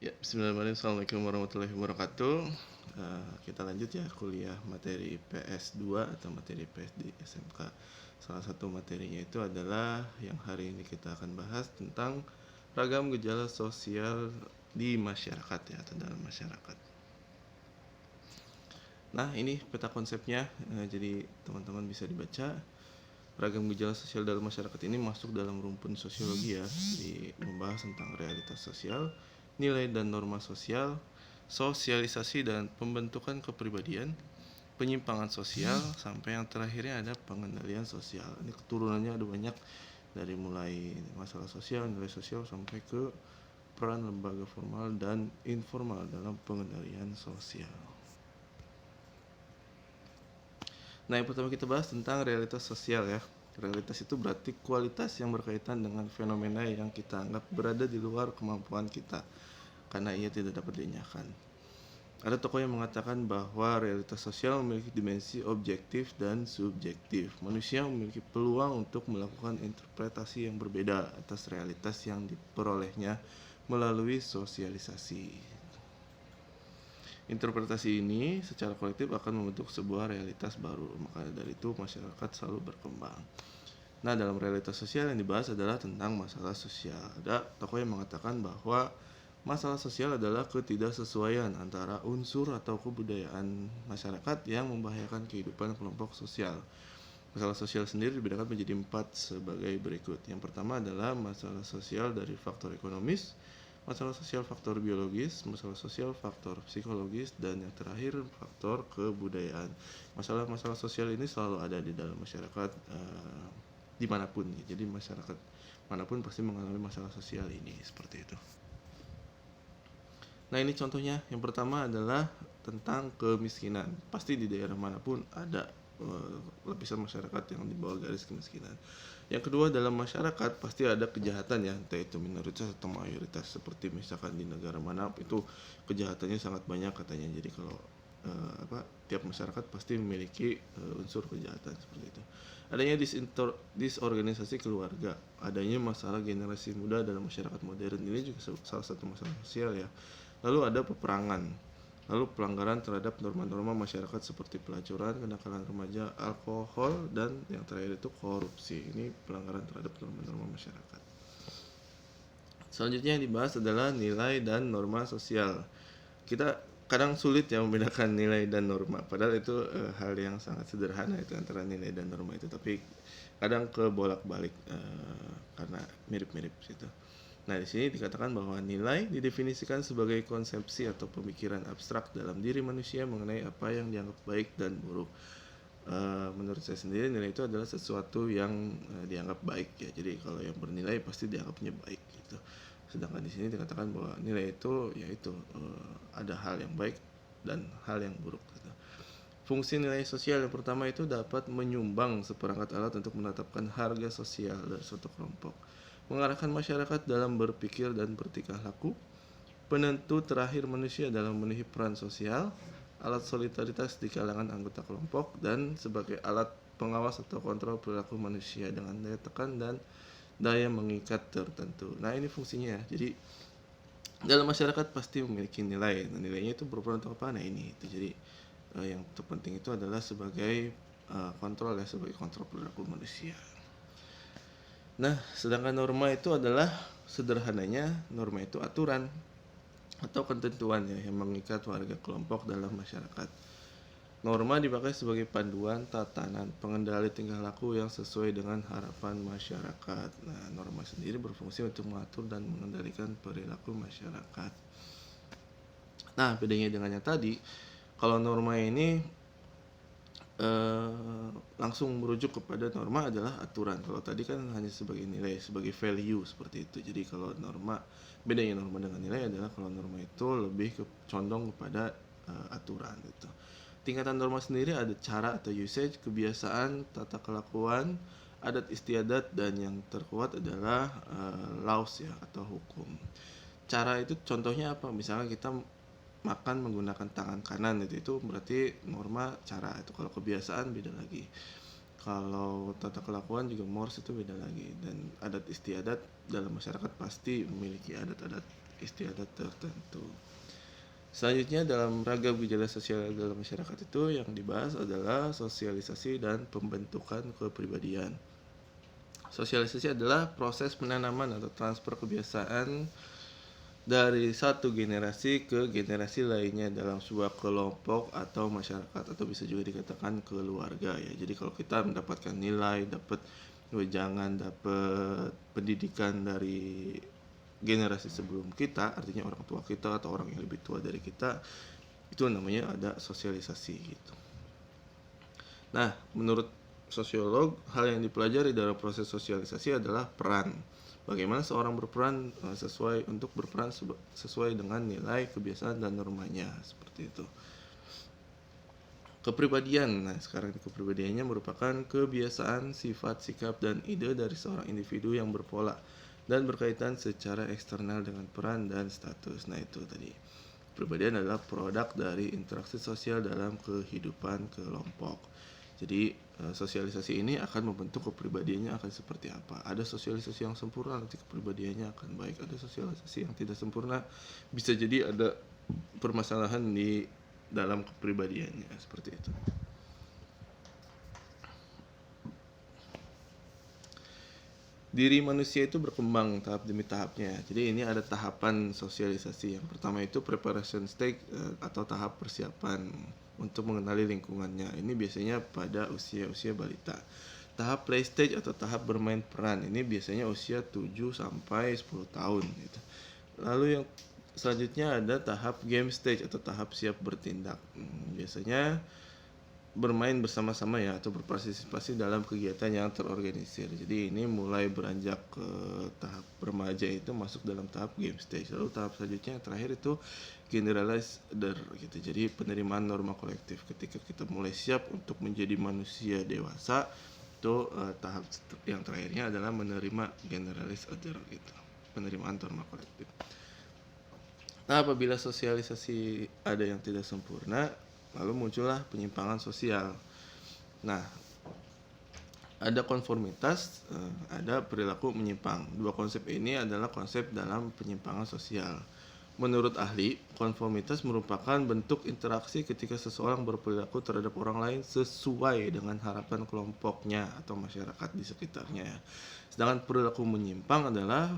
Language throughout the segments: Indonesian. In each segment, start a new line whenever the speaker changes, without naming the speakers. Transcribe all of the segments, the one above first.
Ya, bismillahirrahmanirrahim. Assalamualaikum warahmatullahi wabarakatuh. Kita lanjut ya kuliah materi PS2 atau materi PS di SMK. Salah satu materinya itu adalah yang hari ini kita akan bahas tentang ragam gejala sosial di masyarakat ya, atau dalam masyarakat. Nah, ini peta konsepnya, jadi teman-teman bisa dibaca. Ragam gejala sosial dalam masyarakat ini masuk dalam rumpun sosiologi ya, membahas tentang realitas sosial, nilai dan norma sosial, sosialisasi dan pembentukan kepribadian, penyimpangan sosial, sampai yang terakhirnya ada pengendalian sosial. Ini keturunannya ada banyak, dari mulai masalah sosial, nilai sosial, sampai ke peran lembaga formal dan informal dalam pengendalian sosial. Nah, yang pertama kita bahas tentang realitas sosial ya. Realitas itu berarti kualitas yang berkaitan dengan fenomena yang kita anggap berada di luar kemampuan kita, karena ia tidak dapat dinyatakan. Ada tokoh yang mengatakan bahwa realitas sosial memiliki dimensi objektif dan subjektif. Manusia memiliki peluang untuk melakukan interpretasi yang berbeda atas realitas yang diperolehnya melalui sosialisasi. Interpretasi ini secara kolektif akan membentuk sebuah realitas baru, maka dari itu masyarakat selalu berkembang. Nah, dalam realitas sosial yang dibahas adalah tentang masalah sosial. Ada tokoh yang mengatakan bahwa masalah sosial adalah ketidaksesuaian antara unsur atau kebudayaan masyarakat yang membahayakan kehidupan kelompok sosial. Masalah sosial sendiri dibedakan menjadi 4 sebagai berikut. Yang pertama adalah masalah sosial dari faktor ekonomis, masalah sosial faktor biologis, masalah sosial faktor psikologis, dan yang terakhir faktor kebudayaan. Masalah-masalah sosial ini selalu ada di dalam masyarakat dimanapun. Jadi masyarakat manapun pasti mengalami masalah sosial ini, seperti itu. Nah, ini contohnya. Yang pertama adalah tentang kemiskinan. Pasti di daerah manapun ada lapisan masyarakat yang di bawah garis kemiskinan. Yang kedua, dalam masyarakat pasti ada kejahatan ya, entah itu minoritas atau mayoritas. Seperti misalkan di negara mana itu kejahatannya sangat banyak katanya. Jadi kalau tiap masyarakat pasti memiliki unsur kejahatan seperti itu. Adanya disorganisasi keluarga, adanya masalah generasi muda dalam masyarakat modern, ini juga salah satu masalah sosial ya. Lalu ada peperangan, lalu pelanggaran terhadap norma-norma masyarakat seperti pelacuran, kenakalan remaja, alkohol, dan yang terakhir itu korupsi. Ini pelanggaran terhadap norma-norma masyarakat. Selanjutnya yang dibahas adalah nilai dan norma sosial. Kita kadang sulit ya membedakan nilai dan norma, padahal itu hal yang sangat sederhana itu antara nilai dan norma itu, tapi kadang kebolak-balik karena mirip-mirip gitu. Nah, di sini dikatakan bahwa nilai didefinisikan sebagai konsepsi atau pemikiran abstrak dalam diri manusia mengenai apa yang dianggap baik dan buruk. Menurut saya sendiri, nilai itu adalah sesuatu yang dianggap baik ya. Jadi kalau yang bernilai pasti dianggapnya baik gitu. Sedangkan di sini dikatakan bahwa nilai itu yaitu ada hal yang baik dan hal yang buruk gitu. Fungsi nilai sosial yang pertama itu dapat menyumbang seperangkat alat untuk menetapkan harga sosial dari suatu kelompok, mengarahkan masyarakat dalam berpikir dan bertingkah laku, penentu terakhir manusia dalam memenuhi peran sosial, alat solidaritas di kalangan anggota kelompok, dan sebagai alat pengawas atau kontrol perilaku manusia dengan daya tekan dan daya mengikat tertentu. Nah, ini fungsinya ya. Jadi dalam masyarakat pasti memiliki nilai. Nah, nilainya itu berperan untuk apa? Nah, ini itu. Jadi yang terpenting itu adalah sebagai kontrol ya, sebagai kontrol perilaku manusia. Nah, sedangkan norma itu adalah sederhananya, norma itu aturan atau ketentuan ya yang mengikat warga kelompok dalam masyarakat. Norma dipakai sebagai panduan tatanan pengendali tingkah laku yang sesuai dengan harapan masyarakat. Nah, norma sendiri berfungsi untuk mengatur dan mengendalikan perilaku masyarakat. Nah, bedanya dengan yang tadi, kalau norma ini langsung merujuk kepada norma adalah aturan. Kalau tadi kan hanya sebagai nilai, sebagai value seperti itu. Jadi kalau norma, bedanya norma dengan nilai adalah kalau norma itu lebih condong kepada aturan gitu. Tingkatan norma sendiri ada cara atau usage, kebiasaan, tata kelakuan, adat istiadat, dan yang terkuat adalah laws ya atau hukum. Cara itu contohnya apa? Misalnya kita makan menggunakan tangan kanan, itu berarti norma cara itu. Kalau kebiasaan beda lagi. Kalau tata kelakuan juga mores itu beda lagi. Dan adat istiadat dalam masyarakat pasti memiliki adat-adat istiadat tertentu. Selanjutnya dalam ragam gejala sosial dalam masyarakat itu yang dibahas adalah sosialisasi dan pembentukan kepribadian. Sosialisasi adalah proses penanaman atau transfer kebiasaan dari satu generasi ke generasi lainnya dalam sebuah kelompok atau masyarakat, atau bisa juga dikatakan keluarga ya. Jadi kalau kita mendapatkan nilai, dapat wejangan, dapat pendidikan dari generasi sebelum kita, artinya orang tua kita atau orang yang lebih tua dari kita, itu namanya ada sosialisasi gitu. Nah, menurut sosiolog, hal yang dipelajari dalam proses sosialisasi adalah peran. Bagaimana seorang berperan sesuai dengan nilai, kebiasaan, dan normanya, seperti itu. Kepribadian. Nah, sekarang kepribadiannya merupakan kebiasaan, sifat, sikap, dan ide dari seorang individu yang berpola dan berkaitan secara eksternal dengan peran dan status. Nah, itu tadi. Kepribadian adalah produk dari interaksi sosial dalam kehidupan kelompok. Jadi sosialisasi ini akan membentuk kepribadiannya akan seperti apa. Ada sosialisasi yang sempurna, nanti kepribadiannya akan baik. Ada sosialisasi yang tidak sempurna, bisa jadi ada permasalahan di dalam kepribadiannya, seperti itu. Diri manusia itu berkembang tahap demi tahapnya. Jadi ini ada tahapan sosialisasi. Yang pertama itu preparation stage atau tahap persiapan untuk mengenali lingkungannya. Ini biasanya pada usia-usia balita. Tahap play stage atau tahap bermain peran. Ini biasanya usia 7 sampai 10 tahun gitu. Lalu yang selanjutnya ada tahap game stage atau tahap siap bertindak. Biasanya bermain bersama-sama ya, atau berpartisipasi dalam kegiatan yang terorganisir. Jadi ini mulai beranjak ke tahap remaja itu masuk dalam tahap game stage. Lalu tahap selanjutnya yang terakhir itu generalizer gitu. Jadi penerimaan norma kolektif. Ketika kita mulai siap untuk menjadi manusia dewasa, itu tahap yang terakhirnya adalah menerima generalizer gitu. Penerimaan norma kolektif. Nah, apabila sosialisasi ada yang tidak sempurna, lalu muncullah penyimpangan sosial. Nah, ada konformitas, ada perilaku menyimpang. Dua konsep ini adalah konsep dalam penyimpangan sosial. Menurut ahli, konformitas merupakan bentuk interaksi ketika seseorang berperilaku terhadap orang lain sesuai dengan harapan kelompoknya atau masyarakat di sekitarnya. Sedangkan perilaku menyimpang adalah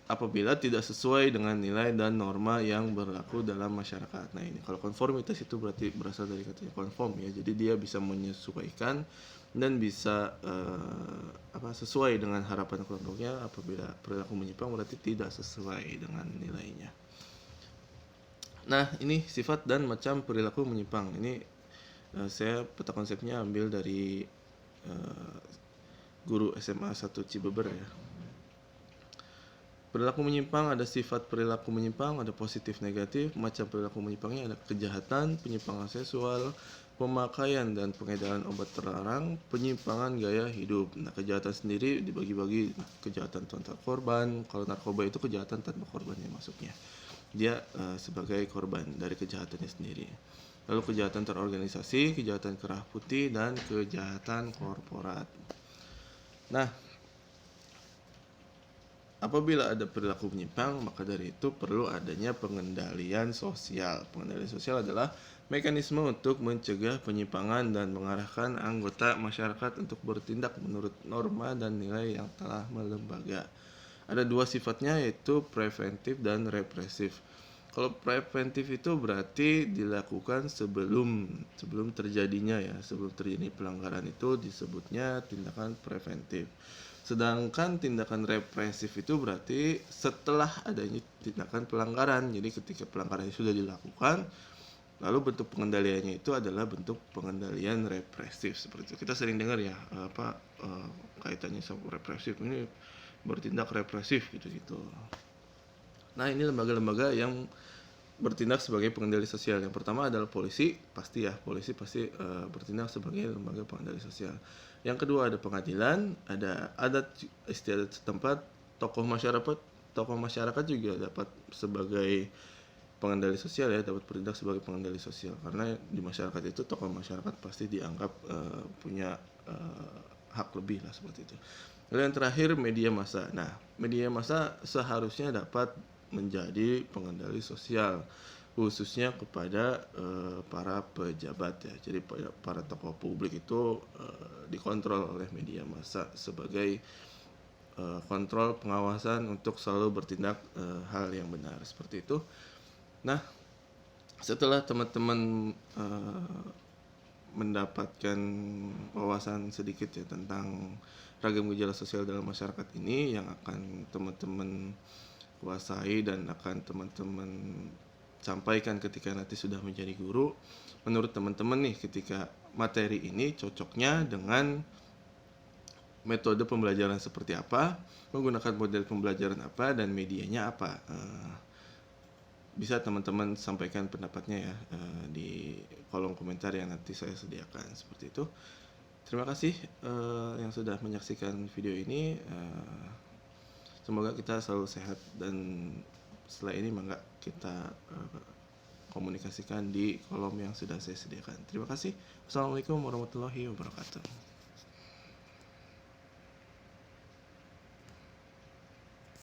apabila tidak sesuai dengan nilai dan norma yang berlaku dalam masyarakat. Nah, ini kalau konformitas itu berarti berasal dari katanya konform ya. Jadi dia bisa menyesuaikan dan bisa sesuai dengan harapan kelompoknya. Apabila perilaku menyimpang berarti tidak sesuai dengan nilainya. Nah, ini sifat dan macam perilaku menyimpang. Ini saya peta konsepnya ambil dari guru SMA 1 Cibeber ya. Perilaku menyimpang, ada sifat perilaku menyimpang, ada positif negatif. Macam perilaku menyimpangnya ada kejahatan, penyimpangan seksual, pemakaian dan pengedaran obat terlarang, penyimpangan gaya hidup. Nah, kejahatan sendiri dibagi-bagi kejahatan tanpa korban. Kalau narkoba itu kejahatan tanpa korbannya masuknya. Dia sebagai korban dari kejahatannya sendiri. Lalu kejahatan terorganisasi, kejahatan kerah putih, dan kejahatan korporat. Nah, apabila ada perilaku menyimpang, maka dari itu perlu adanya pengendalian sosial. Pengendalian sosial adalah mekanisme untuk mencegah penyimpangan dan mengarahkan anggota masyarakat untuk bertindak menurut norma dan nilai yang telah melembaga. Ada dua sifatnya, yaitu preventif dan represif. Kalau preventif itu berarti dilakukan sebelum terjadinya ya, sebelum terjadi pelanggaran itu disebutnya tindakan preventif. Sedangkan tindakan represif itu berarti setelah adanya tindakan pelanggaran. Jadi ketika pelanggaran sudah dilakukan, lalu bentuk pengendaliannya itu adalah bentuk pengendalian represif. Seperti itu kita sering dengar ya, kaitannya sama represif, ini bertindak represif gitu-gitu. Nah, ini lembaga-lembaga yang bertindak sebagai pengendali sosial. Yang pertama adalah polisi pasti bertindak sebagai lembaga pengendali sosial. Yang kedua ada pengadilan, ada adat istiadat setempat, tokoh masyarakat juga dapat sebagai pengendali sosial ya, dapat bertindak sebagai pengendali sosial, karena di masyarakat itu tokoh masyarakat pasti dianggap punya hak lebih lah, seperti itu. Lalu yang terakhir media massa. Nah, media massa seharusnya dapat menjadi pengendali sosial, khususnya kepada para pejabat ya. Jadi para tokoh publik itu dikontrol oleh media massa sebagai kontrol pengawasan untuk selalu bertindak hal yang benar seperti itu. Nah, setelah teman-teman mendapatkan wawasan sedikit ya tentang ragam gejala sosial dalam masyarakat ini yang akan teman-teman kuasai dan akan teman-teman sampaikan ketika nanti sudah menjadi guru. Menurut teman-teman nih, ketika materi ini cocoknya dengan metode pembelajaran seperti apa, menggunakan model pembelajaran apa, dan medianya apa. Bisa teman-teman sampaikan pendapatnya ya di kolom komentar yang nanti saya sediakan seperti itu. Terima kasih yang sudah menyaksikan video ini. Semoga kita selalu sehat, dan setelah ini mangga kita komunikasikan di kolom yang sudah saya sediakan. Terima kasih. Assalamualaikum warahmatullahi wabarakatuh.